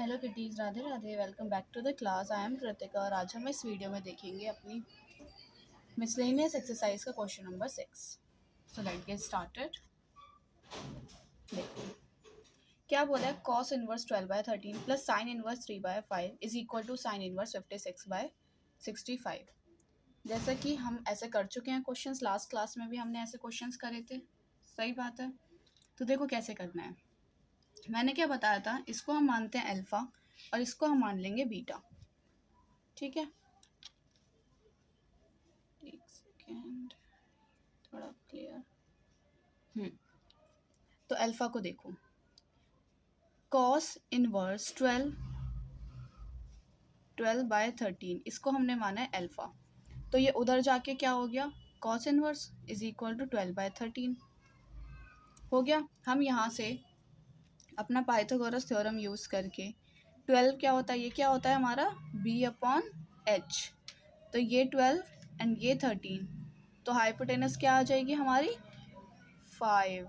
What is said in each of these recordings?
Hello kitties, Radhe Radhe. Welcome back to the class. I am Kritika और आज हम इस वीडियो में देखेंगे अपनी मिसलेनियस एक्सरसाइज का question number 6। So let's get started. देखो क्या बोला है, cos inverse 12/13 plus sine inverse 3/5 is equal to sine inverse 56/65। जैसा कि हम ऐसे कर चुके हैं क्वेश्चंस, लास्ट क्लास में भी हमने ऐसे क्वेश्चंस करे थे, सही बात है। तो देखो कैसे करना है। मैंने क्या बताया था, इसको हम मानते हैं अल्फा और इसको हम मान लेंगे बीटा, ठीक है। एक सेकेंड, थोड़ा क्लियर। तो अल्फा को देखो, कॉस इनवर्स 12/13 इसको हमने माना है अल्फा। तो ये उधर जाके क्या हो गया, cos inverse is equal to 12/13 हो गया। हम यहाँ से अपना पाइथागोरस थ्योरम यूज़ करके 12 क्या होता है, ये क्या होता है हमारा b/h। तो ये 12 एंड ये 13, तो हाइपोटेनस क्या आ जाएगी हमारी 5।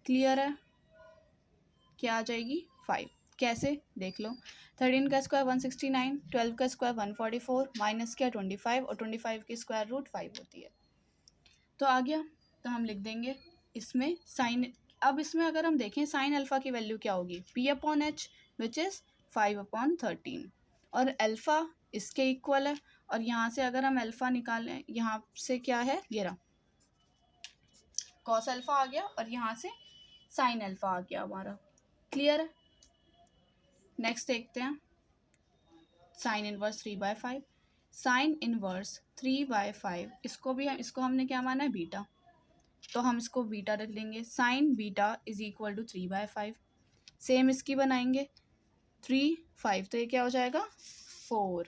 क्लियर है, क्या आ जाएगी 5। कैसे देख लो, 13 का स्क्वायर 169, 12 का स्क्वायर 144, माइनस क्या 25 और 25 की स्क्वायर रूट 5 होती है। तो आ गया, तो हम लिख देंगे इसमें साइन। अब इसमें अगर हम देखें साइन अल्फ़ा की वैल्यू क्या होगी, p/h विच इज़ 5/13 और अल्फ़ा इसके इक्वल है। और यहाँ से अगर हम अल्फ़ा निकालें, यहाँ से क्या है, ये रहा कॉस अल्फ़ा आ गया और यहाँ से साइन अल्फ़ा आ गया हमारा। क्लियर है। नेक्स्ट देखते हैं साइन इनवर्स 3/5। साइन इनवर्स 3/5 इसको हमने क्या माना है बीटा, तो हम इसको बीटा रख लेंगे। Sine beta is equal to 3/5। Same इसकी बनाएंगे 3 5, तो ये क्या हो जाएगा 4।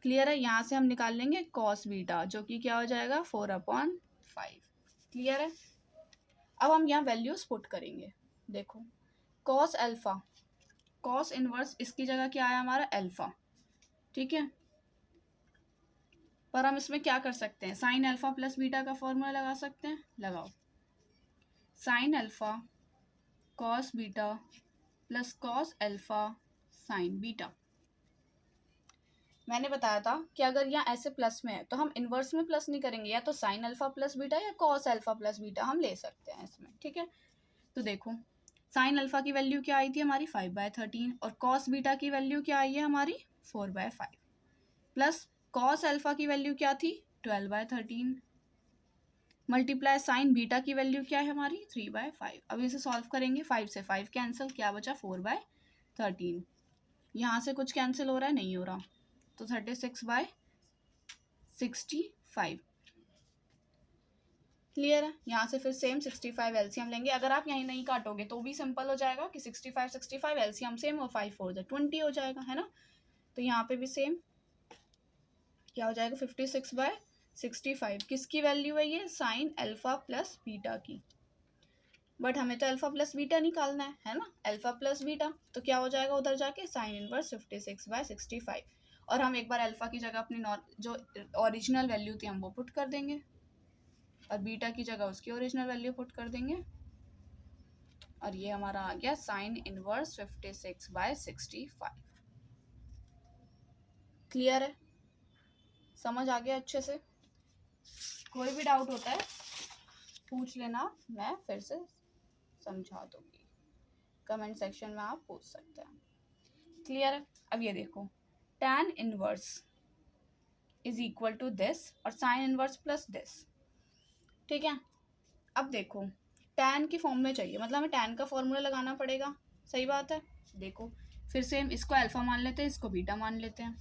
क्लियर है। यहाँ से हम निकाल लेंगे कॉस बीटा जो कि क्या हो जाएगा 4/5। क्लियर है। अब हम यहाँ वैल्यूज पुट करेंगे। देखो कॉस अल्फा, कॉस इनवर्स इसकी जगह क्या आया हमारा अल्फा, ठीक है। पर हम इसमें क्या कर सकते हैं, साइन अल्फा प्लस बीटा का फॉर्मूला लगा सकते हैं, लगाओ। Sine alpha cos beta plus cos alpha sign beta. मैंने बताया था कि अगर यहाँ ऐसे प्लस में है तो हम इन्वर्स में प्लस नहीं करेंगे, या तो साइन अल्फा प्लस बीटा या कॉस अल्फा प्लस बीटा हम ले सकते हैं इसमें, ठीक है। तो देखो साइन अल्फा की वैल्यू क्या आई थी हमारी 5/13 और कॉस बीटा की वैल्यू क्या आई है हमारी 4/5 प्लस कॉस अल्फा की वैल्यू क्या थी 12/13 मल्टीप्लाई साइन बीटा की वैल्यू क्या है हमारी 3/5। अब इसे सॉल्व करेंगे, 5 से 5 कैंसिल, क्या बचा 4/13। यहाँ से कुछ कैंसिल हो रहा है, नहीं हो रहा, तो 36/65। क्लियर है। यहाँ से फिर सेम 65 एलसीएम लेंगे। अगर आप यहीं नहीं काटोगे तो भी सिंपल हो जाएगा कि 65 एलसीएम सेम और 5 4 20 हो जाएगा, है ना। तो यहाँ पे भी सेम क्या हो जाएगा 56/65। किसकी वैल्यू है ये, साइन अल्फा प्लस बीटा की। बट हमें तो अल्फा प्लस बीटा निकालना है ना, अल्फा प्लस बीटा, तो क्या हो जाएगा उधर जाके साइन इनवर्स 56/65। और हम एक बार अल्फा की जगह अपनी जो ओरिजिनल वैल्यू थी हम वो पुट कर देंगे और बीटा की जगह उसकी ओरिजिनल वैल्यू पुट कर देंगे और ये हमारा आ गया साइन इनवर्स 56/65। क्लियर है, समझ आ गया अच्छे से। कोई भी डाउट होता है पूछ लेना, मैं फिर से समझा दूंगी, कमेंट सेक्शन में आप पूछ सकते हैं। क्लियर है। अब ये देखो tan inverse is equal to this और साइन इनवर्स प्लस दिस, ठीक है। अब देखो tan की फॉर्म में चाहिए, मतलब हमें tan का फॉर्मूला लगाना पड़ेगा, सही बात है। देखो फिर सेम इसको अल्फा मान लेते हैं, इसको बीटा मान लेते हैं।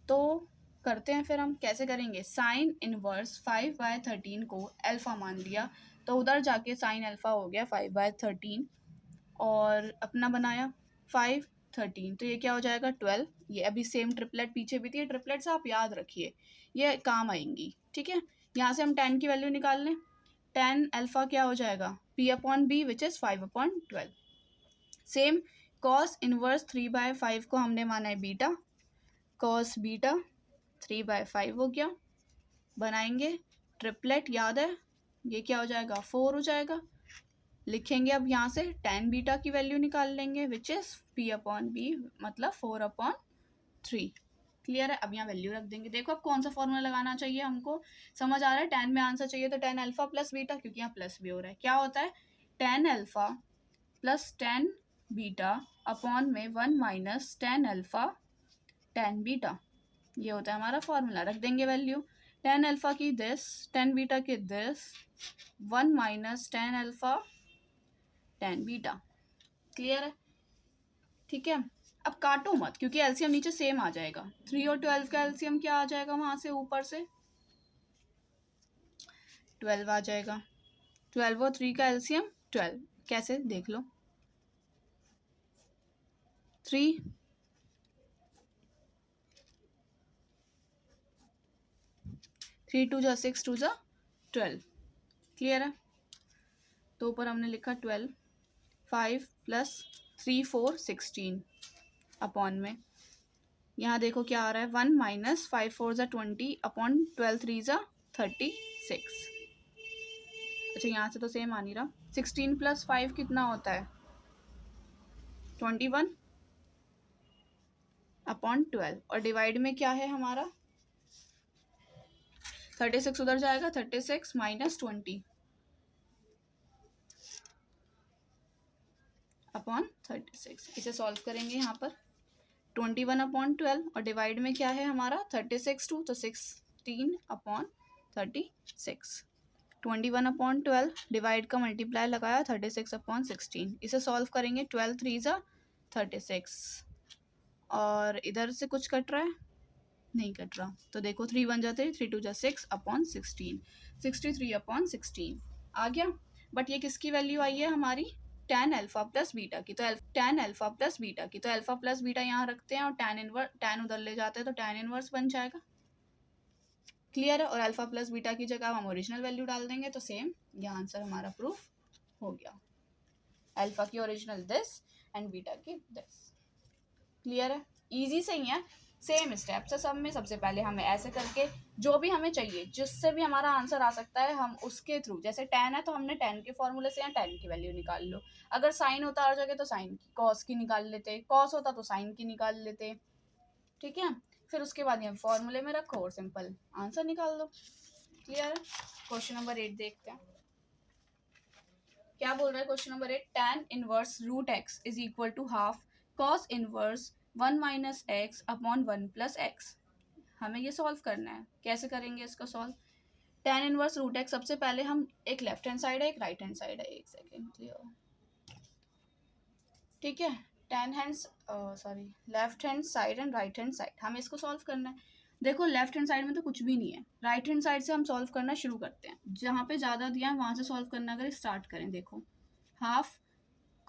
तो करते हैं फिर हम कैसे करेंगे, साइन इनवर्स 5/13 को अल्फा मान लिया तो उधर जाके साइन अल्फा हो गया 5/13 और अपना बनाया 5 13, तो ये क्या हो जाएगा 12। ये अभी सेम ट्रिपलेट पीछे भी थी, ट्रिपलेट्स आप याद रखिए, ये काम आएंगी, ठीक है। यहाँ से हम 10 की वैल्यू निकाल लें, 10 अल्फा क्या हो जाएगा p/b which is 5/12। Same cos inverse 3/5 को हमने माना है बीटा, कॉस बीटा 3/5 हो गया। बनाएंगे ट्रिपलेट, याद है ये क्या हो जाएगा 4 हो जाएगा। लिखेंगे अब यहाँ से tan बीटा की वैल्यू निकाल लेंगे विच इज़ p/b मतलब 4/3। क्लियर है। अब यहाँ वैल्यू रख देंगे। देखो अब कौन सा फॉर्मूला लगाना चाहिए हमको, समझ आ रहा है। tan में आंसर चाहिए तो tan अल्फा प्लस बीटा, क्योंकि यहाँ प्लस भी हो रहा है। क्या होता है tan alpha plus tan beta upon में 1 minus tan alpha tan beta, ये होता है हमारा फॉर्मूला। रख देंगे वैल्यू। tan अल्फा की दिस, tan बीटा की this, 1 minus tan alpha tan beta. Clear है। ठीक है। अब काटो मत क्योंकि एलसीएम नीचे सेम आ जाएगा। 3 और 12 का एलसीएम क्या आ जाएगा, वहां से ऊपर से 12 आ जाएगा। 12 और 3 का एलसीएम 12। कैसे देख लो, 3 3 2 जा 6 2 जा 12। क्लियर है। तो ऊपर हमने लिखा 12, 5 प्लस 3 4 16 अपॉन में यहाँ देखो क्या आ रहा है 1 माइनस 5 4 जा 20 अपॉन 12 3 जा 36। अच्छा यहाँ से तो सेम आ नहीं रहा। 16 प्लस 5 कितना होता है 21 अपॉन 12 और डिवाइड में क्या है हमारा 36 उधर जाएगा 36 माइनस 20 अपॉन 36। इसे सॉल्व करेंगे यहाँ पर 21 अपॉन 12 और डिवाइड में क्या है हमारा 36 2 तो 16 अपॉन 36। 21 अपॉन 12 डिवाइड का मल्टीप्लाई लगाया 36 अपॉन 16। इसे सॉल्व करेंगे 12 3 जा 36 और इधर से कुछ कट रहा है नहीं कट रहा, तो देखो 3 1 जा 3 3 2 जा 6 अपॉन 16 63 अपॉन 16 आ गया। बट ये किसकी वैल्यू आई है हमारी tan अल्फा प्लस बीटा की। तो tan अल्फा प्लस बीटा की, तो अल्फा प्लस बीटा यहाँ रखते हैं और tan उधर ले जाते हैं तो tan इनवर्स बन जाएगा। क्लियर है। और अल्फा प्लस बीटा की जगह हम ओरिजिनल वैल्यू डाल देंगे तो सेम ये आंसर हमारा प्रूफ हो गया। अल्फा की ओरिजिनल दिस एंड बीटा की दिस। क्लियर है। इजी से ही है, सेम स्टेप्स है सब में। सबसे पहले हमें ऐसे करके जो भी हमें चाहिए जिससे भी हमारा आंसर आ सकता है हम उसके थ्रू, जैसे tan है तो हमने tan के फॉर्मूले से यहाँ tan की वैल्यू निकाल लो। अगर साइन होता हर जगह तो साइन की, cos की निकाल लेते, cos होता तो साइन की निकाल लेते। ठीक है। फिर उसके बाद ये फॉर्मूले में रखो और सिंपल आंसर निकाल दो। क्लियर है। क्वेश्चन नंबर 8 देखते हैं क्या बोल रहा है। Question number 8 tan inverse root x is equal to half cos inverse 1 minus x upon 1 plus x. हमें ये सॉल्व करना है। कैसे करेंगे इसको solve. tan inverse root x, सबसे पहले हम एक लेफ्ट हैंड साइड है एक राइट हैंड साइड है, एक सेकेंड क्लियर। ठीक है। Left hand side and right hand side हमें इसको सॉल्व करना है। देखो लेफ्ट हैंड साइड में तो कुछ भी नहीं है, राइट हैंड साइड से हम सॉल्व करना शुरू करते हैं। जहाँ पे ज़्यादा दिया है वहाँ से सॉल्व करना अगर स्टार्ट करें, देखो half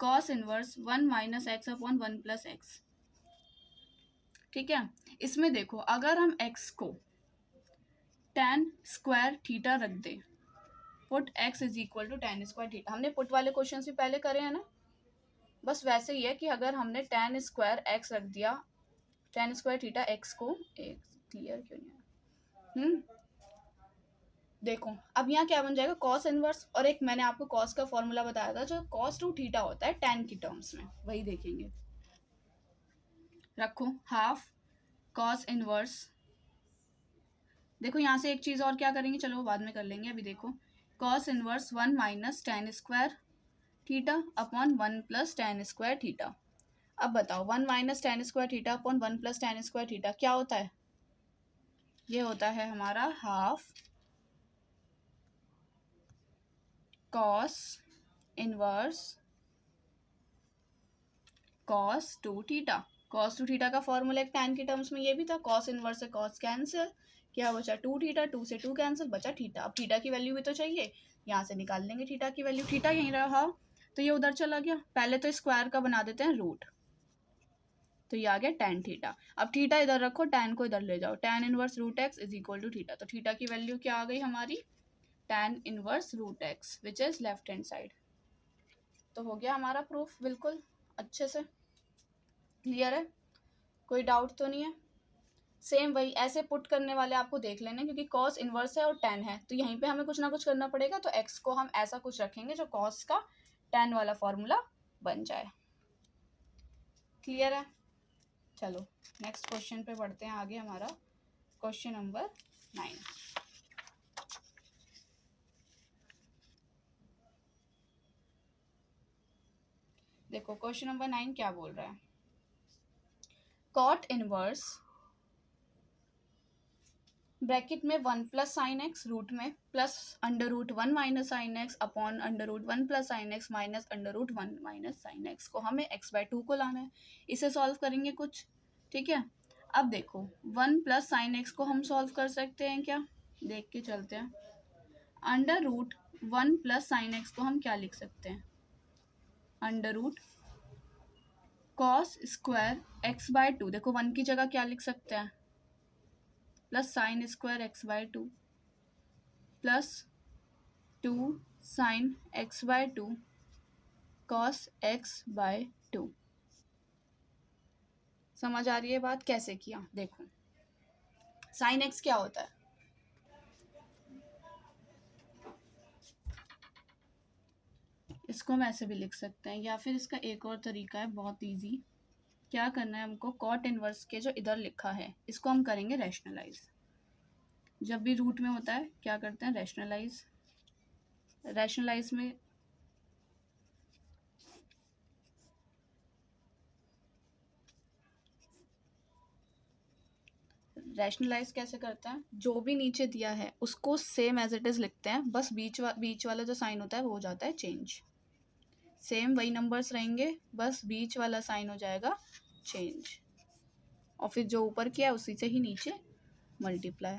cos inverse 1 minus x upon 1 plus x. ठीक है। इसमें देखो अगर हम x को tan स्क्वायर थीटा रख दे, put x is equal to tan square theta. हमने पुट वाले क्वेश्चन भी पहले करे हैं ना, बस वैसे ही है कि अगर हमने tan स्क्वायर x रख दिया, tan स्क्वायर थीटा x को, एक क्लियर क्यों नहीं है देखो अब यहाँ क्या बन जाएगा cos इनवर्स, और एक मैंने आपको cos का फॉर्मूला बताया था जो cos टू थीटा होता है tan की टर्म्स में, वही देखेंगे। रखो हाफ cos इनवर्स, देखो यहाँ से एक चीज़ और क्या करेंगे, चलो वो बाद में कर लेंगे। अभी देखो cos inverse 1 minus tan square theta upon 1 plus tan square theta. अब बताओ 1 minus tan square theta upon 1 plus tan square theta क्या होता है। ये होता है हमारा half cos inverse cos two theta. cos two theta का फॉर्मूला एक tan की टर्म्स में ये भी था, cos इनवर्स से cos कैंसिल, क्या बचा 2 थीटा, 2 से 2 कैंसिल, बचा थीटा। अब थीटा की वैल्यू भी तो चाहिए, यहाँ से निकाल लेंगे थीटा की वैल्यू। थीटा यहीं रहा तो ये उधर चला गया। पहले तो स्क्वायर का बना देते हैं रूट, तो ये आ गया tan थीटा। अब थीटा इधर रखो, tan को इधर ले जाओ, tan inverse root x is equal to theta. तो थीटा की वैल्यू क्या आ गई हमारी tan inverse root x which is left hand side. तो हो गया हमारा प्रूफ बिल्कुल अच्छे से। क्लियर है, कोई डाउट तो नहीं है। सेम वही ऐसे पुट करने वाले आपको देख लेने, क्योंकि cos इनवर्स है और tan है तो यहीं पे हमें कुछ ना कुछ करना पड़ेगा। तो x को हम ऐसा कुछ रखेंगे जो cos का tan वाला फॉर्मूला बन जाए। क्लियर है? चलो नेक्स्ट क्वेश्चन पे बढ़ते हैं आगे। हमारा क्वेश्चन नंबर 9। देखो क्वेश्चन नंबर 9 क्या बोल रहा है। कॉट इनवर्स ब्रैकेट में 1 प्लस साइन एक्स रूट में plus under root 1 minus sine x upon under root 1 plus sine x minus under root 1 minus sine x को हमें x/2 को लाना है। इसे सॉल्व करेंगे कुछ, ठीक है। अब देखो 1 प्लस साइन एक्स को हम सॉल्व कर सकते हैं क्या, देख के चलते हैं। Under root 1 plus sine x को हम क्या लिख सकते हैं, under root cos square x/2। देखो 1 की जगह क्या लिख सकते हैं, plus sine square x/2 plus 2 sine x/2 cos x/2। समझ आ रही है बात कैसे किया? देखो साइन x क्या होता है, इसको हम ऐसे भी लिख सकते हैं, या फिर इसका एक और तरीका है बहुत इजी। क्या करना है हमको, कॉट इनवर्स के जो इधर लिखा है इसको हम करेंगे रैशनलाइज। जब भी रूट में होता है क्या करते हैं, रैशनलाइज। रैशनलाइज में रैशनलाइज कैसे करते हैं, जो भी नीचे दिया है उसको सेम एज इट इज लिखते हैं, बस बीच वाला जो साइन होता है वो हो जाता है चेंज। सेम वही नंबर्स रहेंगे, बस बीच वाला साइन हो जाएगा चेंज, और फिर जो ऊपर किया है उसी से ही नीचे मल्टीप्लाई।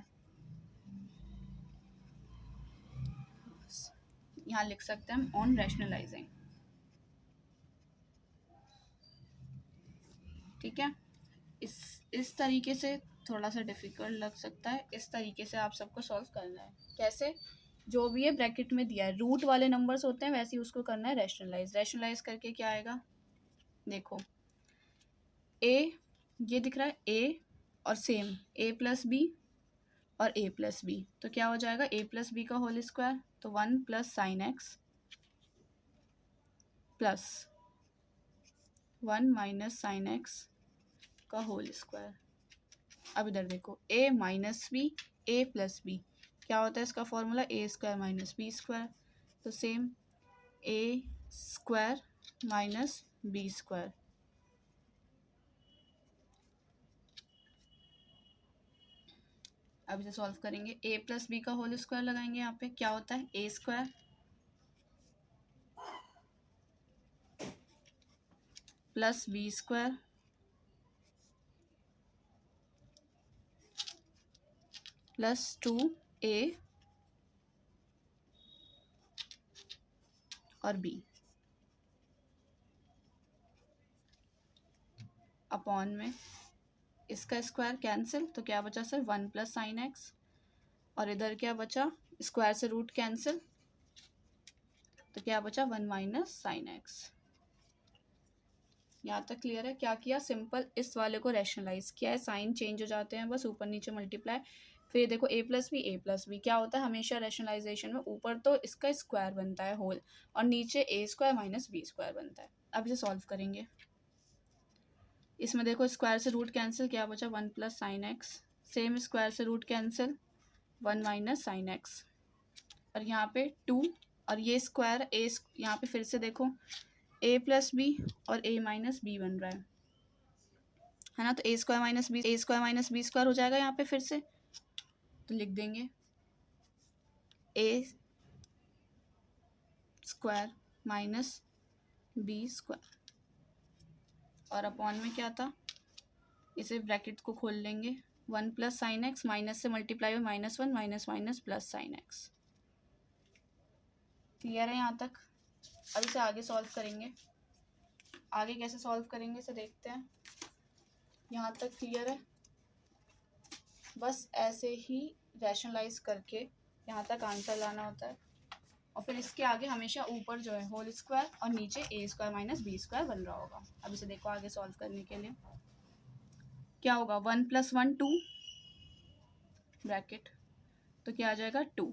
यहाँ लिख सकते हैं हम ऑन रैशनलाइजिंग, ठीक है। इस तरीके से थोड़ा सा डिफिकल्ट लग सकता है, इस तरीके से आप सबको सॉल्व करना है। कैसे, जो भी है ब्रैकेट में दिया है रूट वाले नंबर्स होते हैं वैसे ही उसको करना है रैशनलाइज। रैशनलाइज करके क्या आएगा, देखो ए ये दिख रहा है ए और सेम ए प्लस बी और ए प्लस बी, तो क्या हो जाएगा ए प्लस बी का होल स्क्वायर, तो 1 plus sine x plus 1 minus sine x का होल स्क्वायर। अब इधर देखो a minus b a plus b, क्या होता है इसका फॉर्मूला, a square minus b square, तो same a square minus b square. अब इसे सॉल्व करेंगे, a प्लस बी का होल स्क्वायर लगाएंगे, यहाँ पे क्या होता है a square plus b square plus 2a और b अपॉन में इसका स्क्वायर कैंसिल, तो क्या बचा सर 1 प्लस साइन एक्स, और इधर क्या बचा, स्क्वायर से रूट कैंसिल, तो क्या बचा 1 माइनस साइन एक्स। यहाँ तक क्लियर है? क्या किया, सिंपल इस वाले को रैशनलाइज किया है, साइन चेंज हो जाते हैं बस, ऊपर नीचे मल्टीप्लाई। फिर देखो ए प्लस बी क्या होता है हमेशा रैशनलाइजेशन में, ऊपर तो इसका स्क्वायर बनता है होल और नीचे ए स्क्वायर माइनस बी स्क्वायर बनता है। अब इसे सॉल्व करेंगे, इसमें देखो स्क्वायर से रूट कैंसिल, क्या बचा 1 plus sine x, same square से root cancel 1 minus sine x, और यहाँ पे 2 और ये स्क्वायर ए, यहाँ पे फिर से देखो a प्लस बी और a माइनस बी बन रहा है ना, तो a square minus b square हो जाएगा यहाँ पे फिर से, तो लिख देंगे a square minus b square, और अपॉन में क्या था, इसे ब्रैकेट को खोल लेंगे, 1 प्लस साइन एक्स माइनस से मल्टीप्लाई हुआ -1 minus minus plus sine x. Clear है यहाँ तक? अब इसे आगे सॉल्व करेंगे, आगे कैसे सॉल्व करेंगे इसे देखते हैं। यहाँ तक क्लियर है? बस ऐसे ही रैशनलाइज करके यहाँ तक आंसर लाना होता है, और फिर इसके आगे हमेशा ऊपर जो है होल स्क्वायर और नीचे ए स्क्वायर माइनस बी स्क्वायर बन रहा होगा। अब इसे देखो आगे सॉल्व करने के लिए क्या होगा, 1 प्लस 1 2 ब्रैकेट, तो क्या आ जाएगा 2,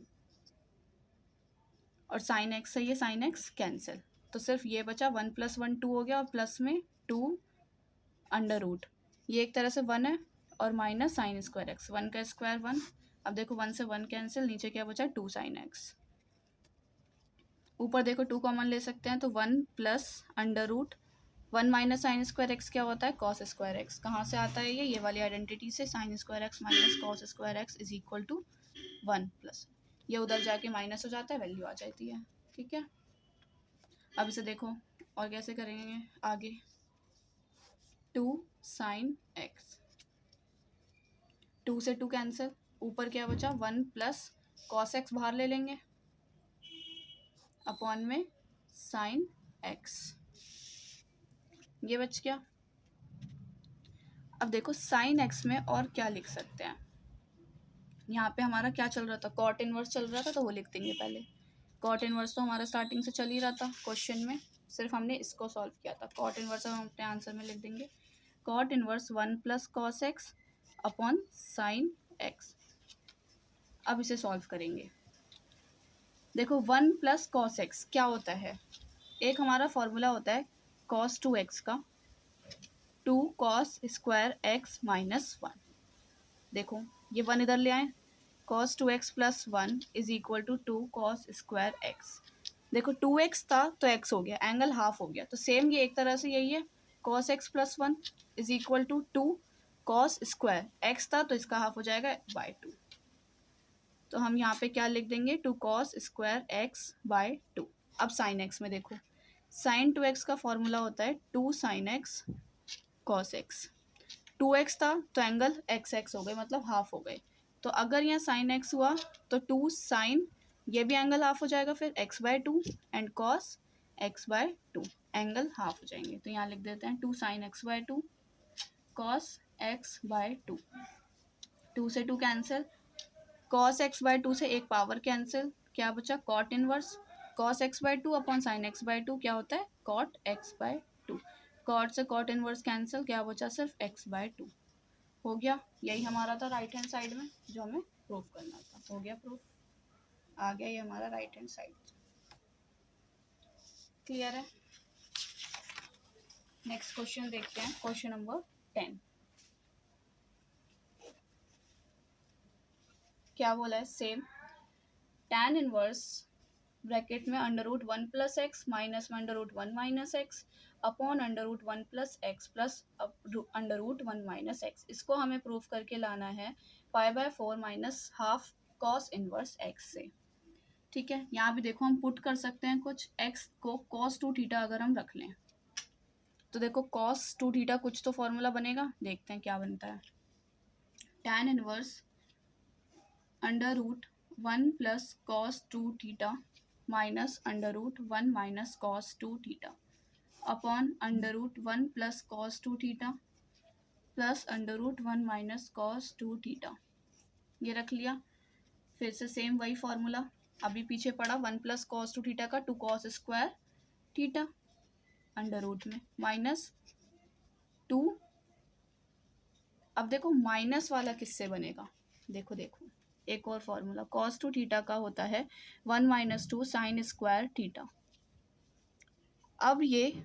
और साइन एक्स है ये, साइन एक्स कैंसिल, तो सिर्फ ये बचा, 1 + 1 2 हो गया और प्लस में 2 अंडर रूट, ये एक तरह से 1 है और माइनस साइन स्क्वायर एक्स, 1 का स्क्वायर 1। अब देखो 1 से 1 कैंसिल, नीचे क्या बचा 2 साइन एक्स। ऊपर देखो 2 कॉमन ले सकते हैं तो 1 plus under root 1 minus sine square x क्या होता है कॉस स्क्वायर एक्स। कहाँ से आता है ये वाली आइडेंटिटी से, sine square x minus cos square x is equal to 1 plus, ये उधर जाके माइनस हो जाता है, वैल्यू आ जाती है। ठीक है, अब इसे देखो और कैसे करेंगे आगे, 2 साइन एक्स, 2 से 2 कैंसिल, ऊपर क्या बचा 1 प्लस कॉस एक्स बाहर ले लेंगे अपॉन में साइन एक्स, ये बच गया। अब देखो साइन एक्स में और क्या लिख सकते हैं, यहाँ पे हमारा क्या चल रहा था, कॉट इनवर्स चल रहा था, तो वो लिख देंगे पहले। कॉट इनवर्स तो हमारा स्टार्टिंग से चल ही रहा था क्वेश्चन में, सिर्फ हमने इसको सॉल्व किया था। कॉट इनवर्स हम अपने आंसर में लिख देंगे, cot inverse 1 plus cos x upon sine x. अब इसे सॉल्व करेंगे। देखो 1 प्लस कॉस एक्स क्या होता है, एक हमारा फॉर्मूला होता है कॉस 2x का, 2 कॉस स्क्वायर एक्स माइनस 1। देखो ये 1 इधर ले आए, cos 2x plus 1 is equal to 2 cos square x. देखो 2x था तो x हो गया, एंगल हाफ हो गया, तो सेम ये एक तरह से यही है, cos x plus 1 is equal to 2 cos square x था तो इसका हाफ हो जाएगा बाय 2। तो हम यहाँ पे क्या लिख देंगे, 2 कॉस स्क्वायर एक्स बाय 2। अब साइन एक्स में देखो, साइन 2x का फॉर्मूला होता है 2 sine x cos x, 2x था तो एंगल एक्स एक्स हो गए, मतलब हाफ हो गए, तो अगर यहाँ साइन एक्स हुआ तो 2 साइन, ये भी एंगल हाफ हो जाएगा, फिर x by 2 and cos x by 2, angle half हो जाएंगे। तो यहाँ लिख देते हैं 2 sine x by 2 cos x by 2, 2 से 2 कैंसिल, कॉस x बाय 2 से एक पावर कैंसिल, क्या बचा cot inverse, cos x by 2 upon sine x by 2 क्या होता है कॉट x बाय 2, कॉट से कॉट इनवर्स कैंसिल, क्या बचा सिर्फ x बाय 2 हो गया। यही हमारा था राइट हैंड साइड में जो हमें प्रूफ करना था, हो गया प्रूफ, आ गया ये हमारा राइट हैंड साइड। क्लियर है, नेक्स्ट क्वेश्चन देखते हैं, क्वेश्चन नंबर 10। क्या बोला है, सेम tan इनवर्स ब्रैकेट में under root 1 plus x minus में under root 1 minus x upon under root 1 plus x plus under root 1 minus x, इसको हमें प्रूफ करके लाना है pi by 4 minus half cos inverse x से। ठीक है, यहाँ भी देखो हम पुट कर सकते हैं कुछ, x को cos 2 थीटा अगर हम रख लें तो देखो cos 2 थीटा कुछ तो फॉर्मूला बनेगा, देखते हैं क्या बनता है, tan inverse under root 1 plus cos 2 theta minus under root 1 minus cos 2 theta upon under root 1 plus cos 2 theta plus under root 1 minus cos 2 theta, ये रख लिया। फिर से सेम वही फॉर्मूला अभी पीछे पड़ा, 1 प्लस कॉस 2 थीटा का 2 cos square theta under root में माइनस 2। अब देखो माइनस वाला किससे बनेगा, देखो देखो एक और फॉर्मूला कॉस 2 थीटा का होता है 1 माइनस 2 साइन स्क्वायर थीटा। अब ये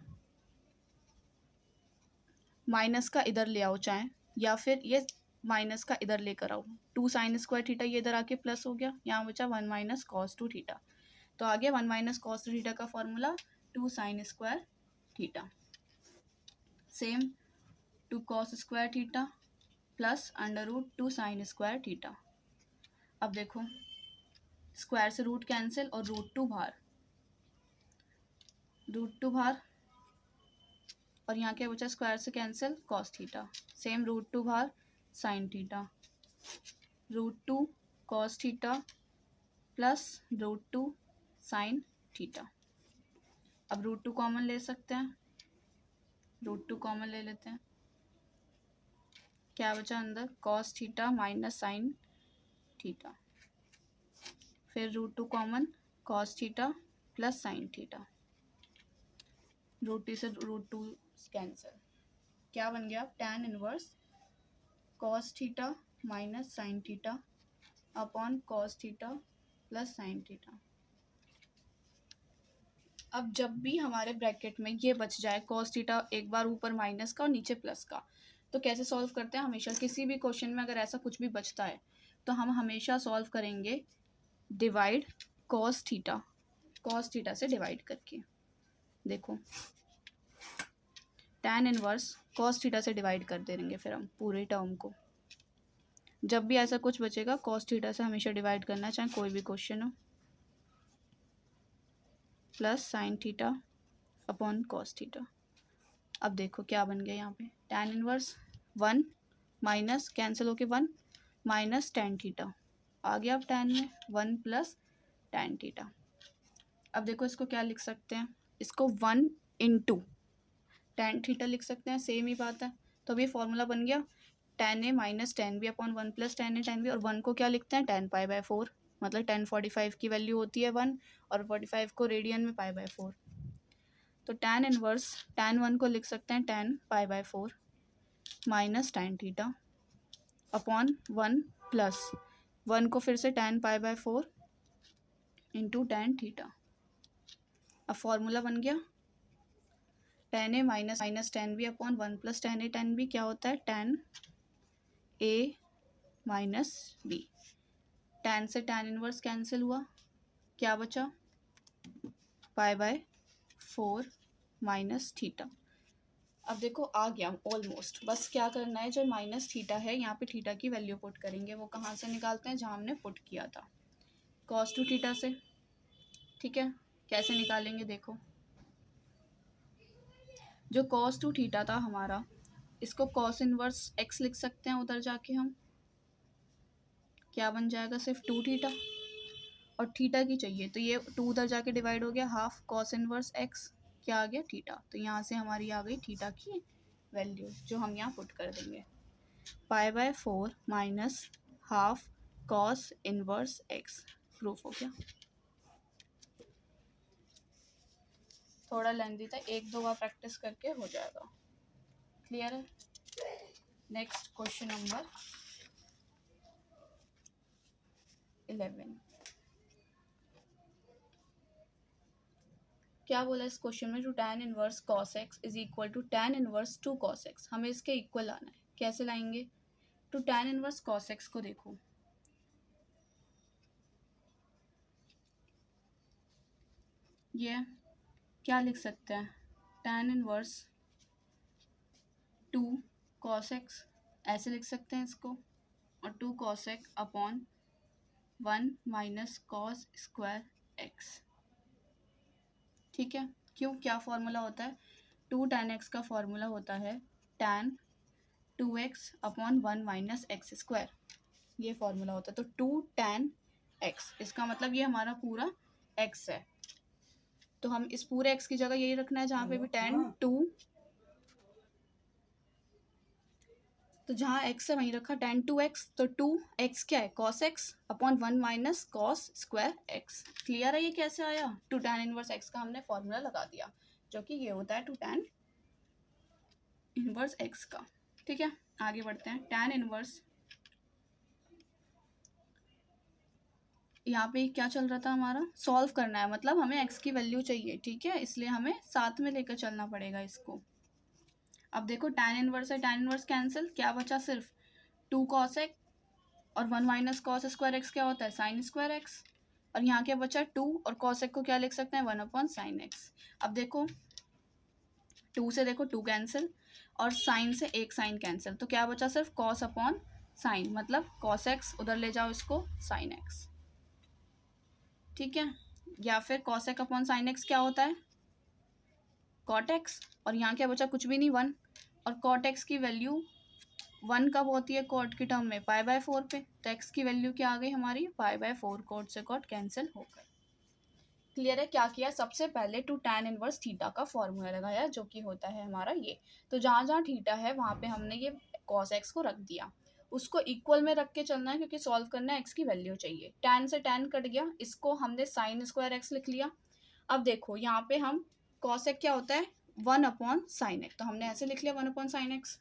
माइनस का इधर ले आओ चाहे, या फिर ये माइनस का इधर लेकर आओ, 2 साइन स्क्वायर थीटा ये इधर आके प्लस हो गया, यहाँ बचा 1 माइनस कॉस 2 थीटा, तो आ गया 1 माइनस कॉस 2 थीटा का formula 2 sine square theta, same 2 cos square theta plus under root 2 sine square theta. अब देखो स्क्वायर से रूट कैंसिल और रूट 2 बाहर, रूट 2 बाहर और यहाँ क्या बचा स्क्वायर से cancel cos theta, same root 2 बाहर sine theta, root 2 cos theta plus root 2 sine theta. अब रूट 2 कॉमन ले सकते हैं, रूट 2 कॉमन ले लेते हैं, क्या बचा अंदर cos theta minus sine theta, फिर root 2 common cos theta plus sine theta, root 2 से रूट 2 कैंसिल, क्या बन गया tan inverse cos theta minus sine theta upon cos theta plus sine theta. अब जब भी हमारे ब्रैकेट में ये बच जाए कॉस थीटा, एक बार ऊपर माइनस का और नीचे प्लस का, तो कैसे सॉल्व करते हैं? हमेशा किसी भी क्वेश्चन में अगर ऐसा कुछ भी बचता है तो हम हमेशा सॉल्व करेंगे डिवाइड कॉस थीटा से डिवाइड करके। देखो tan इनवर्स कॉस थीटा से डिवाइड कर देंगे फिर हम पूरे टर्म को। जब भी ऐसा कुछ बचेगा कॉस थीटा से हमेशा डिवाइड करना, चाहे कोई भी क्वेश्चन हो, plus sine theta upon cos theta. अब देखो क्या बन गया यहाँ पे, tan इनवर्स 1 माइनस कैंसिल होके 1 माइनस tan थीटा आ गया। अब tan में 1 प्लस tan थीटा। अब देखो इसको क्या लिख सकते हैं, इसको 1 इंटू tan थीटा लिख सकते हैं, सेम ही बात है। तो अब ये फॉर्मूला बन गया tan a minus tan b upon 1 plus tan a tan b, और 1 को क्या लिखते हैं tan पाई बाय 4, मतलब tan 45 की वैल्यू होती है 1 और 45 को रेडियन में पाई बाय 4। तो tan इनवर्स tan 1 को लिख सकते हैं tan pi by 4 minus tan theta upon 1 plus 1 को फिर से tan pi by 4 into tan theta. अब फॉर्मूला बन गया tan a minus tan b upon 1 plus tan a tan b क्या होता है tan a minus b। tan से tan इनवर्स कैंसिल हुआ, क्या बचा पाई बाय 4 माइनस थीटा। अब देखो आ गया ऑलमोस्ट, बस क्या करना है, जो माइनस थीटा है यहाँ पे थीटा की वैल्यू पुट करेंगे। वो कहाँ से निकालते हैं, जहाँ हमने पुट किया था cos 2 थीटा से। ठीक है, कैसे निकालेंगे देखो, जो cos 2 थीटा था हमारा, इसको cos इनवर्स x लिख सकते हैं उधर जाके हम। क्या बन जाएगा, सिर्फ 2 थीटा, और थीटा की चाहिए तो ये 2 उधर जाके डिवाइड हो गया, हाफ cos इनवर्स x क्या आ गया थीटा। तो यहाँ से हमारी आ गई थीटा की वैल्यू, जो हम यहाँ पुट कर देंगे पाई by 4 minus half cos inverse x। Proof हो गया, थोड़ा लेंथी था, 1-2 बार प्रैक्टिस करके हो जाएगा। क्लियर है। Next question number 11। क्या बोला इस क्वेश्चन में, two tan inverse cos x is equal to tan inverse 2 cos x। हमें इसके इक्वल लाना है, कैसे लाएंगे? Two tan inverse cos x को देखो, ये क्या लिख सकते हैं, tan इनवर्स 2 cos x ऐसे लिख सकते हैं इसको, और 2 cos x upon 1 minus cos square x। ठीक है, क्यों, क्या फॉर्मूला होता है, 2 tan x का फॉर्मूला होता है tan 2x upon 1 minus x square, ये फॉर्मूला होता है। तो 2 tan x, इसका मतलब ये हमारा पूरा x है, तो हम इस पूरे x की जगह यही रखना है जहाँ पे भी tan 2, तो जहाँ x है वहीं रखा tan 2x, तो 2x क्या है cos x upon 1 minus cos square x। Clear है ये कैसे आया, टू tan इनवर्स x का हमने फॉर्मूला लगा दिया, जो कि ये होता है टू tan इनवर्स x का। ठीक है, आगे बढ़ते हैं। tan इनवर्स, यहाँ पे क्या चल रहा था हमारा, सॉल्व करना है, मतलब हमें x की वैल्यू चाहिए। ठीक है, इसलिए हमें साथ में लेकर चलना पड़ेगा इसको। अब देखो tan इनवर्स है, tan इनवर्स कैंसिल, क्या बचा सिर्फ 2 cos x और 1 माइनस cos स्क्वायर x क्या होता है sin स्क्वायर x, और यहाँ क्या बचा 2, और cos x को क्या लिख सकते हैं 1 अपॉन साइन x। अब देखो 2 से देखो 2 कैंसिल, और साइन से एक साइन कैंसिल, तो क्या बचा सिर्फ cos अपॉन साइन, मतलब cos x उधर ले जाओ इसको sin x। ठीक है, या फिर cos x upon sine x क्या होता है cot x, और यहाँ क्या बचा कुछ भी नहीं 1, और cot x की वैल्यू 1 कब होती है cot की टर्म में, पाई बाय 4 पे, तो x की वैल्यू क्या आ गई हमारी पाई बाय 4, cot से cot कैंसिल हो गए। क्लियर है, क्या किया, सबसे पहले टू tan इनवर्स थीटा का फॉर्मूला लगाया, जो कि होता है हमारा ये। तो जहाँ जहाँ थीटा है वहाँ पे हमने ये cos x को रख दिया, उसको इक्वल में रख के चलना है, क्योंकि सॉल्व करना है, x की वैल्यू चाहिए। tan से tan कट गया, इसको हमने साइन स्क्वायर x लिख लिया। अब देखो यहाँ पे हम cos x क्या होता है 1 अपॉन साइन x, तो हमने ऐसे लिख लिया 1 अपॉन साइन x।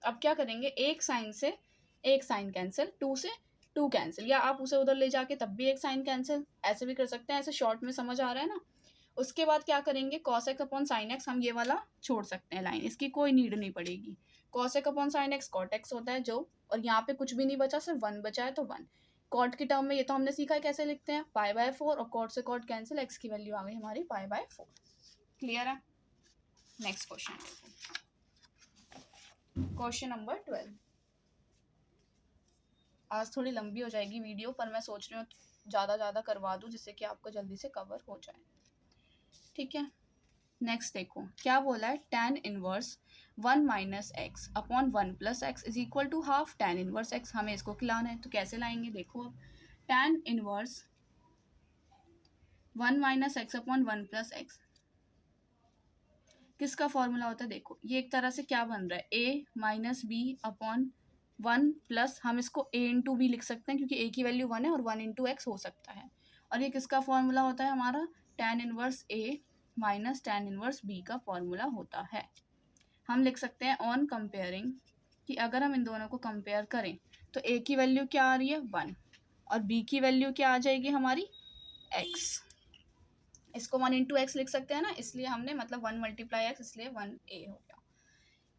अब क्या करेंगे, एक साइन से एक साइन कैंसिल, 2 से 2 कैंसिल, या आप उसे उधर ले जाके तब भी एक साइन कैंसिल, ऐसे भी कर सकते हैं, ऐसे शॉर्ट में समझ आ रहा है ना। उसके बाद क्या करेंगे, cos x upon sine x, हम ये वाला छोड़ सकते हैं लाइन, इसकी कोई नीड नहीं पड़ेगी। Cos x upon sine x cot x होता है जो, और यहाँ पे कुछ भी नहीं बचा, सिर्फ 1 बचा है तो 1। कॉट की टर्म में ये तो हमने सीखा है कैसे लिखते हैं, पाई/4, और कॉट से कॉट कैंसिल, एक्स की वैल्यू आ गई हमारी पाई/4। क्लियर है। नेक्स्ट क्वेश्चन देखो, क्वेश्चन नंबर 12। आज थोड़ी लंबी हो जाएगी वीडियो, पर मैं सोच रही हूँ ज़्यादा करवा दूँ जिससे कि आपको जल्दी से कवर हो जाए। ठीक है, नेक्स्ट देखो क्या बोला है, tan inverse 1 minus x upon 1 plus x is equal to half tan inverse x. हमें इसको लाना है, तो कैसे लाएंगे, देखो अब tan inverse 1 minus x upon 1 plus x किसका फॉर्मूला होता है, देखो ये एक तरह से क्या बन रहा है, a minus b upon 1 plus, हम इसको a इंटू बी लिख सकते हैं क्योंकि a की वैल्यू 1 है और 1 इंटू एक्स हो सकता है। और ये किसका फॉर्मूला होता है हमारा, tan inverse a minus tan inverse b का फॉर्मूला होता है। हम लिख सकते हैं ऑन कंपेयरिंग, कि अगर हम इन दोनों को कंपेयर करें तो a की वैल्यू क्या आ रही है 1, और b की वैल्यू क्या आ जाएगी हमारी x। इसको 1 इंटू एक्स लिख सकते हैं ना, इसलिए हमने मतलब 1 मल्टीप्लाई एक्स, इसलिए 1a हो गया।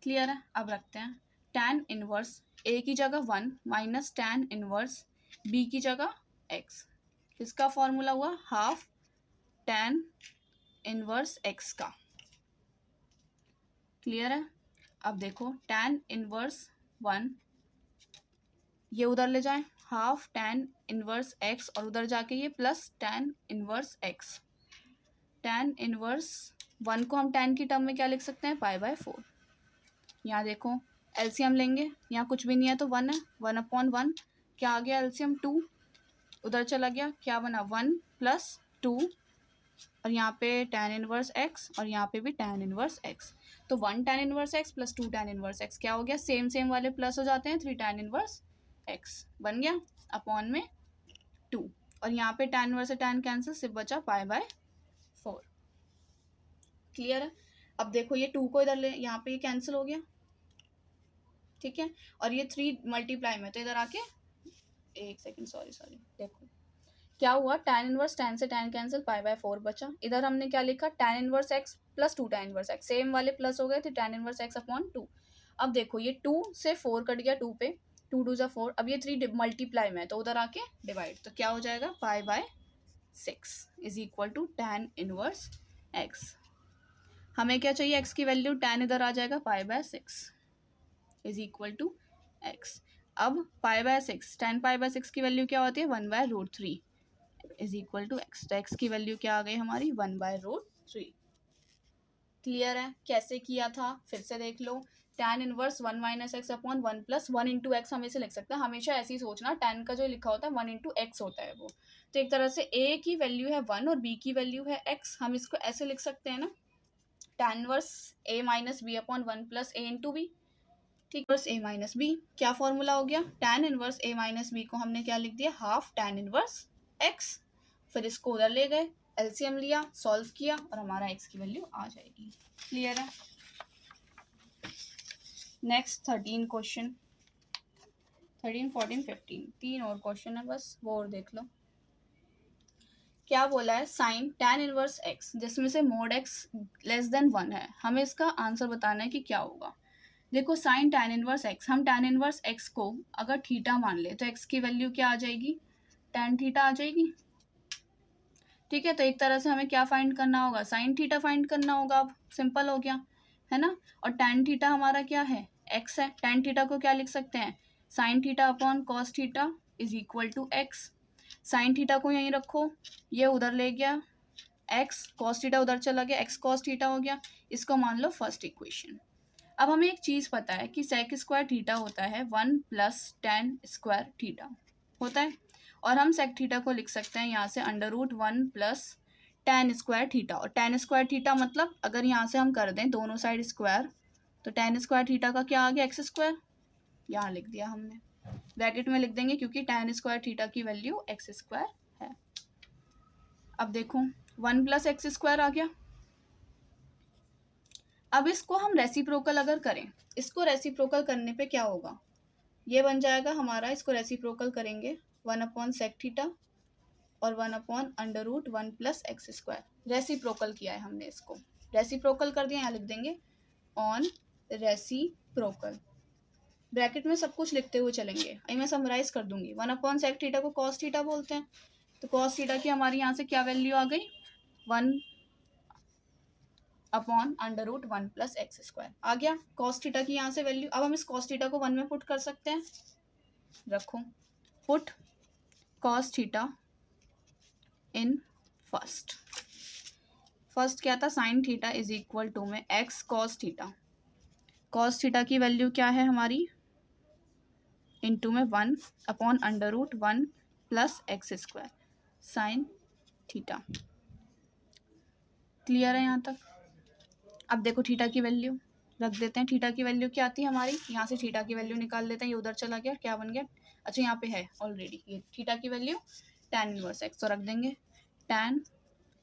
क्लियर है। अब रखते हैं tan इनवर्स a की जगह 1 माइनस tan इनवर्स b की जगह x, किसका फॉर्मूला हुआ, हाफ tan इनवर्स x का। क्लियर है। अब देखो tan इनवर्स 1, ये उधर ले जाए, हाफ tan इनवर्स x, और उधर जाके ये plus tan inverse x। tan inverse 1 को हम tan की टर्म में क्या लिख सकते हैं, पाई/4। यहाँ देखो एलसीएम लेंगे, यहाँ कुछ भी नहीं है तो 1 है, 1 अपॉन 1 क्या आ गया एलसीएम 2, उधर चला गया, क्या बना 1 प्लस 2, और यहाँ पे tan इनवर्स x और यहाँ पे भी tan इनवर्स x, तो 1 tan inverse x plus 2 tan inverse x क्या हो गया, सेम वाले प्लस हो जाते हैं, 3 tan इनवर्स x बन गया अपॉन में 2, और यहाँ पे tan इनवर्स से tan कैंसिल, सिर्फ बचा पाई/4। क्लियर है। अब देखो ये 2 को इधर ले, यहाँ पे ये कैंसिल हो गया, ठीक है, और ये 3 मल्टीप्लाई में, तो इधर आके एक सेकंड, सॉरी देखो क्या हुआ, tan इनवर्स tan से tan कैंसिल, पाई/4 बचा। इधर हमने क्या लिखा, tan inverse x plus 2 tan inverse x, same वाले प्लस हो गए थे, tan इनवर्स x अपॉन 2। अब देखो ये 2 से 4 कट गया, 2 पे 2 2 जा 4, अब ये 3 मल्टीप्लाई में, तो उधर आके डिवाइड, तो क्या हो जाएगा पाई/6 is equal to tan inverse x। हमें क्या चाहिए, x की वैल्यू, tan इधर आ जाएगा पाई/6 इज इक्वल टू x। अब पाई/6, tan पाई/6 की वैल्यू क्या होती है, 1/√3 इज इक्वल टू एक्स, तो एक्स की वैल्यू क्या आ गई हमारी 1/√3। क्लियर है। कैसे किया था फिर से देख लो, tan inverse 1 minus x upon 1 plus 1 into x हम इसे लिख सकते हैं, हमेशा ऐसे ही सोचना, tan का जो लिखा होता है 1 इंटू एक्स होता है वो, तो एक तरह से a की वैल्यू है 1 और b की वैल्यू है x, हम इसको ऐसे लिख सकते हैं ना, tan inverse a minus b upon 1 plus a into b. ठीक है, a माइनस बी क्या फॉर्मूला हो गया, tan inverse a minus b को हमने क्या लिख दिया, हाफ tan इनवर्स x। फिर इसको उधर ले गए, एलसीएम लिया, सॉल्व किया, और हमारा x की वैल्यू आ जाएगी। क्लियर है। नेक्स्ट 13 क्वेश्चन, 13 14 15 तीन और क्वेश्चन है बस, वो और देख लो। क्या बोला है, साइन tan इनवर्स x जिसमें से मोड x लेस देन 1 है, हमें इसका आंसर बताना है कि क्या होगा। देखो साइन tan इनवर्स x, हम tan इनवर्स x को अगर थीटा मान ले तो x की वैल्यू क्या आ जाएगी, tan थीटा आ जाएगी। ठीक है, तो एक तरह से हमें क्या फाइंड करना होगा, साइन थीटा फाइंड करना होगा। अब सिंपल हो गया है ना, और tan थीटा हमारा क्या है, x है, tan थीटा को क्या लिख सकते हैं, sine theta upon cos theta is equal to x. Sine theta को यहीं रखो, ये उधर ले गया x, कॉस थीटा उधर चला गया, x कॉस थीटा हो गया, इसको मान लो फर्स्ट इक्वेशन। अब हमें एक चीज़ पता है कि सेक स्क्वायर थीटा होता है 1 प्लस tan स्क्वायर थीटा होता है, और हम सेक थीटा को लिख सकते हैं यहाँ से √1 प्लस tan स्क्वायर थीटा, और tan स्क्वायर थीटा मतलब अगर यहाँ से हम कर दें दोनों साइड स्क्वायर, तो tan स्क्वायर थीटा का क्या आ गया, एक्स स्क्वायर, यहाँ लिख दिया हमने, ब्रैकेट में लिख देंगे क्योंकि tan स्क्वायर थीटा की वैल्यू एक्स स्क्वायर है। अब देखो 1 प्लस एक्स स्क्वायर आ गया। अब इसको हम रेसिप्रोकल अगर करें, इसको रेसिप्रोकल करने पे क्या होगा, ये बन जाएगा हमारा, इसको रेसिप्रोकल करेंगे 1 अपॉन सेक थीटा, और 1/√1 + x²। रेसिप्रोकल किया है हमने इसको, रेसिप्रोकल कर दिया, यहाँ लिख देंगे ऑन रेसिप्रोकल। ब्रैकेट में सब कुछ लिखते हुए चलेंगे। अभी मैं समराइज कर दूंगी। 1/sec थीटा को cos थीटा बोलते हैं, तो cos थीटा की हमारी यहाँ से क्या वैल्यू आ गई, 1/√1 + x² आ गया cos थीटा की यहाँ से वैल्यू। अब हम इस cos थीटा को 1 में पुट कर सकते हैं। रखो, put cos theta in first क्या था, sin theta is equal to में x cos theta. cos theta की वैल्यू क्या है हमारी, इंटू में 1/√1 + x² sin थीटा। क्लियर है यहाँ तक। अब देखो थीटा की वैल्यू रख देते हैं। थीटा की वैल्यू क्या आती है हमारी, यहाँ से थीटा की वैल्यू निकाल लेते हैं। ये उधर चला गया, क्या बन गया, अच्छा यहाँ पे है ऑलरेडी ये थीटा की वैल्यू tan इनवर्स x, तो रख देंगे tan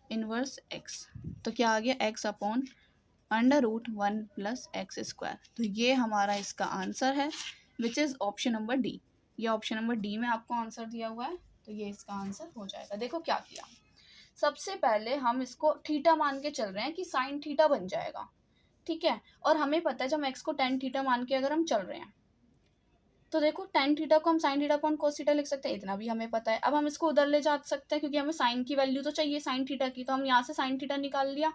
इनवर्स x। तो क्या आ गया, x/√1 + x²। तो ये हमारा इसका आंसर है, which is option number D. ये ऑप्शन नंबर डी में आपको आंसर दिया हुआ है, तो ये इसका आंसर हो जाएगा। देखो क्या किया, सबसे पहले हम इसको थीटा मान के चल रहे हैं कि साइन थीटा बन जाएगा, ठीक है। और हमें पता है जब एक्स को tan थीटा मान के अगर हम चल रहे हैं, तो देखो tan थीटा को हम sin theta upon cos theta लिख सकते हैं, इतना भी हमें पता है। अब हम इसको उधर ले जा सकते हैं क्योंकि हमें साइन की वैल्यू तो चाहिए sin थीटा की, तो हम यहाँ से sin थीटा निकाल लिया,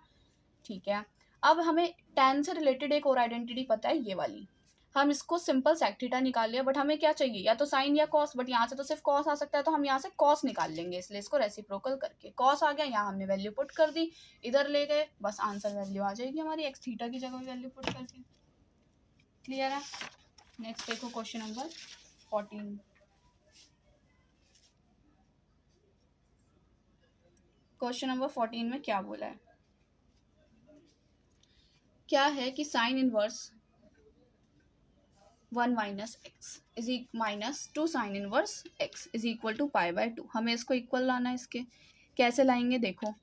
ठीक है। अब हमें tan से रिलेटेड एक और आइडेंटिटी पता है, ये वाली। हम इसको सिंपल sec थीटा निकाल लिया, बट हमें क्या चाहिए, या तो साइन या cos, बट यहाँ से तो सिर्फ cos आ सकता है, तो हम यहाँ से cos निकाल लेंगे। इसलिए इसको रेसिप्रोकल करके cos आ गया, यहाँ हमने वैल्यू पुट कर दी, इधर ले गए, बस आंसर वैल्यू आ जाएगी हमारी x थीटा की जगह वैल्यू पुट करके। क्लियर है। नेक्स्ट देखो क्वेश्चन नंबर 14। क्वेश्चन नंबर 14 में क्या बोला है, क्या है कि sine inverse 1 - x is -2 sine inverse x is equal to π/2। हमें इसको इक्वल लाना है। इसके कैसे लाएंगे, देखो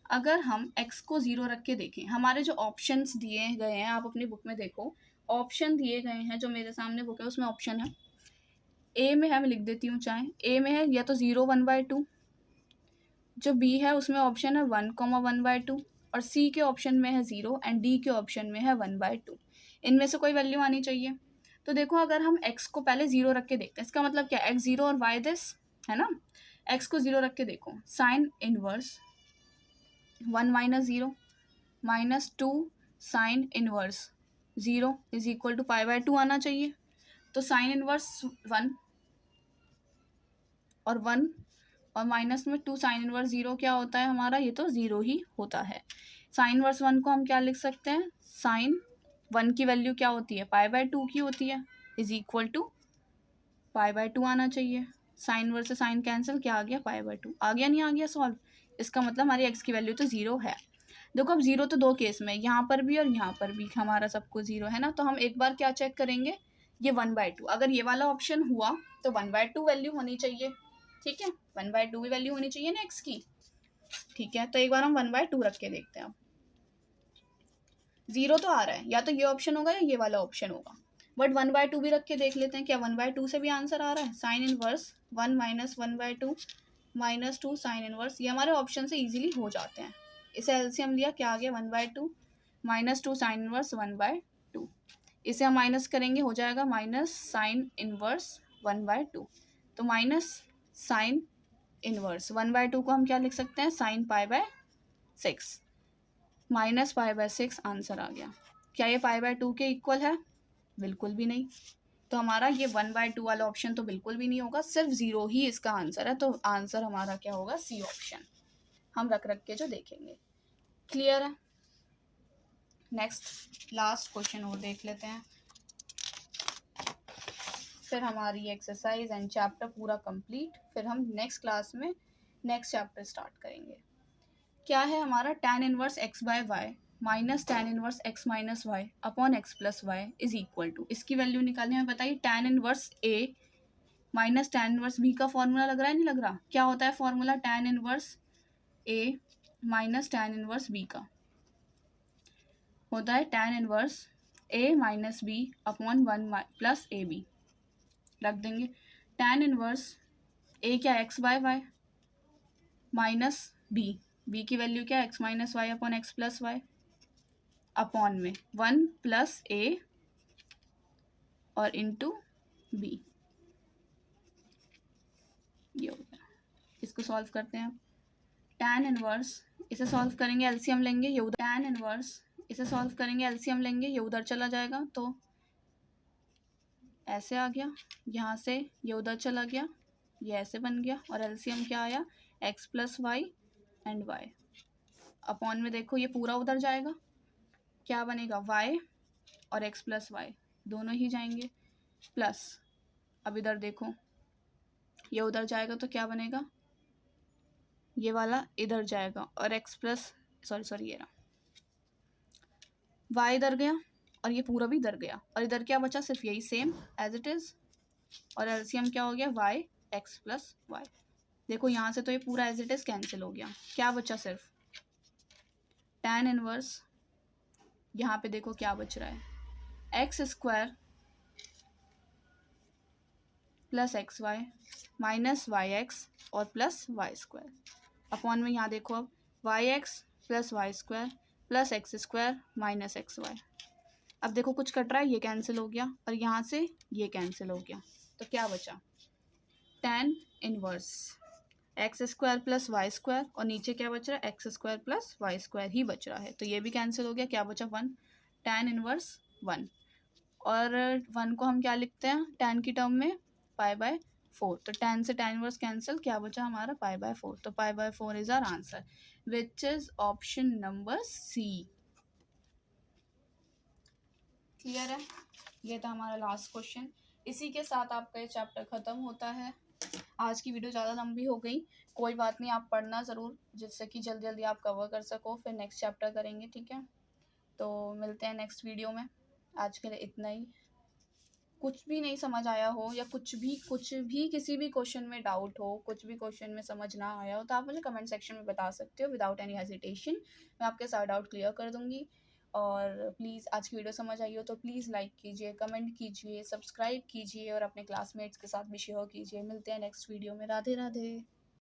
अगर हम x को 0 रख के देखें, हमारे जो ऑप्शंस दिए गए हैं, आप अपनी बुक में देखो, ऑप्शन दिए गए हैं, जो मेरे सामने बुक है उसमें ऑप्शन है, ए में है, मैं लिख देती हूँ चाहे, ए में है या तो 0 1/2, जो बी है उसमें ऑप्शन है 1, 1/2, और सी के ऑप्शन में है 0 एंड डी के ऑप्शन में है 1/2। इनमें से कोई वैल्यू आनी चाहिए। तो देखो अगर हम x को पहले 0 रख के देखते हैं, इसका मतलब क्या, x 0 और y दिस है ना। x को 0 रख के देखो, sine inverse 1 - 0 -2 sine inverse 0 is equal to π/2 आना चाहिए। तो साइन इनवर्स 1 और 1 और माइनस में 2 साइन इनवर्स 0 क्या होता है हमारा, ये तो 0 ही होता है। साइन इनवर्स 1 को हम क्या लिख सकते हैं, साइन 1 की वैल्यू क्या होती है, π/2 की होती है, इज इक्वल टू π/2 आना चाहिए। साइन इनवर्स से साइन कैंसिल, क्या आ गया, π/2 आ गया, नहीं आ गया सॉल्व। इसका मतलब हमारी x की वैल्यू तो 0 है। देखो अब 0 तो दो केस में, यहाँ पर भी और यहाँ पर भी हमारा सबको 0 है ना। तो हम एक बार क्या चेक करेंगे, ये 1/2, अगर ये वाला ऑप्शन हुआ तो 1/2 वैल्यू होनी चाहिए, ठीक है, 1/2 भी वैल्यू होनी चाहिए ना x की, ठीक है। तो एक बार हम 1/2 रख के देखते हैं। अब 0 तो आ रहा है, या तो ये ऑप्शन होगा या ये वाला ऑप्शन होगा, बट 1/2 भी रख के देख लेते हैं, क्या 1/2 से भी आंसर आ रहा है। साइन इनवर्स 1 - 1/2 -2 साइन इनवर्स, ये हमारे ऑप्शन से इजीली हो जाते हैं। इसे एलसीएम लिया, क्या आ गया, 1/2 -2 साइन इनवर्स 1/2। इसे हम माइनस करेंगे, हो जाएगा माइनस साइन इनवर्स 1/2। तो माइनस साइन इनवर्स 1/2 को हम क्या लिख सकते हैं, साइन π/6 माइनस π/6 आंसर आ गया। क्या ये π/2 के इक्वल है, बिल्कुल भी नहीं। तो हमारा ये 1/2 वाला ऑप्शन तो बिल्कुल भी नहीं होगा, सिर्फ 0 ही इसका आंसर है। तो आंसर हमारा क्या होगा, सी ऑप्शन। हम रख के जो देखेंगे। क्लियर है। नेक्स्ट लास्ट क्वेश्चन और देख लेते हैं, फिर हमारी एक्सरसाइज एंड चैप्टर पूरा कंप्लीट। फिर हम नेक्स्ट क्लास में नेक्स्ट चैप्टर स्टार्ट करेंगे। क्या है हमारा, tan inverse x/y minus tan inverse x - y upon x + y is equal to, इसकी वैल्यू निकालनी है। बताइए tan inverse a minus tan inverse b का फॉर्मूला लग रहा है, नहीं लग रहा। क्या होता है formula, tan inverse a minus tan inverse b का होता है tan inverse a - b upon 1 + ab। रख देंगे tan इनवर्स a क्या, x/y, माइनस बी की वैल्यू क्या, x minus y upon x plus y, upon में 1 प्लस ए और इंटू बी, ये हो गया। इसको सॉल्व करते हैं। tan इनवर्स, इसे सॉल्व करेंगे एलसीएम लेंगे, ये उधर, tan इनवर्स इसे सॉल्व करेंगे एलसीएम लेंगे, ये उधर चला जाएगा तो ऐसे आ गया, यहाँ से ये उधर चला गया, ये ऐसे बन गया, और एलसीएम क्या आया, x plus y and y, upon में देखो ये पूरा उधर जाएगा, क्या बनेगा, y और x प्लस वाई दोनों ही जाएंगे, प्लस अब इधर देखो ये उधर जाएगा तो क्या बनेगा, ये वाला इधर जाएगा और x प्लस सॉरी ये रहा, y इधर गया और ये पूरा भी इधर गया, और इधर क्या बचा, सिर्फ यही सेम एज इट इज़, और एलसीएम क्या हो गया, y x प्लस वाई। देखो यहाँ से तो ये पूरा एज इट इज़ कैंसिल हो गया, क्या बचा सिर्फ tan इनवर्स, यहाँ पे देखो क्या बच रहा है, x square plus x y minus y x और प्लस वाई स्क्वायर, अपॉन में यहाँ देखो अब y x plus y square plus x square minus x y. अब देखो कुछ कट रहा है, ये कैंसिल हो गया और यहाँ से ये कैंसिल हो गया, तो क्या बचा, tan inverse x square plus y square, और नीचे क्या बच रहा है, x square plus y square ही बच रहा है, तो ये भी कैंसिल हो गया, क्या बचा 1, tan इनवर्स 1, और 1 को हम क्या लिखते हैं tan की टर्म में, π/4, तो tan से tan इनवर्स कैंसिल, क्या बचा हमारा π/4, तो π/4 is our answer, which is option number C. Clear है, ये था हमारा लास्ट क्वेश्चन। इसी के साथ आपका ये चैप्टर ख़त्म होता है। आज की वीडियो ज़्यादा लंबी हो गई, कोई बात नहीं, आप पढ़ना ज़रूर जिससे कि जल्दी जल्दी आप कवर कर सको, फिर नेक्स्ट चैप्टर करेंगे, ठीक है। तो मिलते हैं नेक्स्ट वीडियो में, आज के लिए इतना ही। कुछ भी नहीं समझ आया हो या कुछ भी किसी भी क्वेश्चन में डाउट हो, कुछ भी क्वेश्चन में समझ ना आया हो, तो आप मुझे कमेंट सेक्शन में बता सकते हो विदाउट एनी हेजिटेशन, मैं आपके सारे डाउट क्लियर कर दूँगी। और प्लीज़ आज की वीडियो समझ आई हो तो प्लीज़ लाइक कीजिए, कमेंट कीजिए, सब्सक्राइब कीजिए और अपने क्लासमेट्स के साथ भी शेयर कीजिए। मिलते हैं नेक्स्ट वीडियो में, राधे राधे।